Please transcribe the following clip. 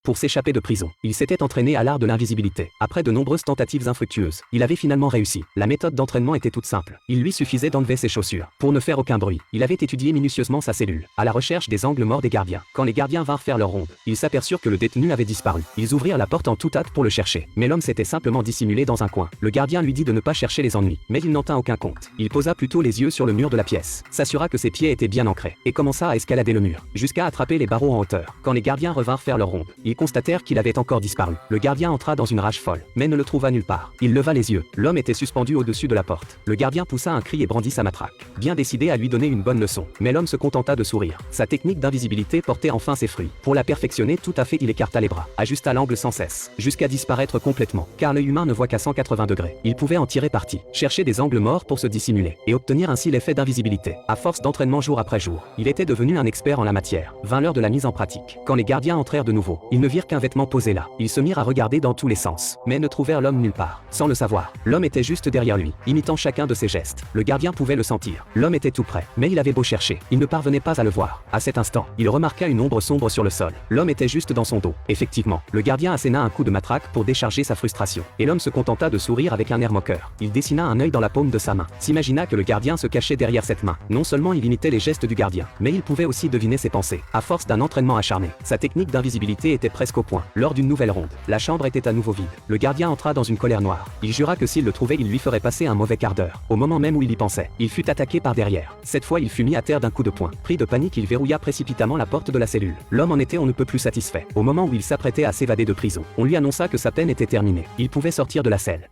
pour s'échapper de prison. Il s'était entraîné à l'art de l'invisibilité. Après de nombreuses tentatives infructueuses, il avait finalement réussi. La méthode d'entraînement était toute simple. Il lui suffisait d'enlever ses chaussures. Pour ne faire aucun bruit, il avait étudié minutieusement sa cellule, à la recherche des angles morts des gardiens. Quand les gardiens vinrent faire leur ronde, ils s'aperçurent que le détenu avait disparu. Ils ouvrirent la porte en toute hâte pour le chercher. Mais l'homme s'était simplement dissimulé dans un coin. Le gardien lui dit de ne pas chercher les ennuis, mais il n'en tint aucun compte. Il posa plutôt les yeux sur le mur de la pièce, s'assura que ses pieds étaient bien ancrés, et commença à escalader le mur, jusqu'à attraper les barreaux en hauteur. Quand les gardiens revinrent faire leur ronde, ils constatèrent qu'il avait encore disparu. Le gardien entra dans une rage folle, mais ne le trouva nulle part. Il leva les yeux. L'homme était suspendu au-dessus de la porte. Le gardien poussa un cri et brandit sa matraque, bien décidé à lui donner une bonne leçon. Mais l'homme se contenta de sourire. Sa technique d'invisibilité portait enfin ses fruits. Pour la perfectionner tout à fait, il écarta les bras, ajusta l'angle sans cesse, jusqu'à disparaître complètement, car l'œil humain ne voit qu'à 180 degrés. Il pouvait en tirer parti, chercher des angles morts pour se dissimuler, et obtenir ainsi l'effet d'invisibilité. À force d'entraînement jour après jour, il était devenu un expert en la matière. Vint l'heure de la mise en pratique. Quand les gardiens entrèrent de nouveau, ils ne virent qu'un vêtement posé là. Ils se mirent à regarder dans tous les sens, mais ne trouvèrent l'homme nulle part. Sans le savoir, l'homme était juste derrière lui, imitant chacun de ses gestes. Le gardien pouvait le sentir. L'homme était tout près, mais il avait beau chercher, il ne parvenait pas à le voir. À cet instant, il remarqua une ombre sombre sur le sol. L'homme était juste dans son dos. Effectivement, le gardien asséna un coup de matraque pour décharger sa frustration, et l'homme se contenta de sourire avec un air moqueur. Il dessina un œil dans la paume de sa main, s'imagina que le gardien se cachait derrière cette main. Non seulement il imitait les gestes du gardien, mais il pouvait aussi deviner ses pensées. À force d'un entraînement acharné, sa technique d'invisibilité était presque au point. Lors d'une nouvelle ronde, la chambre était à nouveau vide. Le gardien entra dans une colère noire. Il jura que s'il le trouvait, il lui ferait passer un mauvais quart d'heure. Au moment même où il y pensait, il fut attaqué par derrière. Cette fois, il fut mis à terre d'un coup de poing. Pris de panique, il verrouilla précipitamment la porte de la cellule. L'homme en était on ne peut plus satisfait. Au moment où il s'apprêtait à s'évader de prison, on lui annonça que sa peine était terminée. Il pouvait sortir de la celle.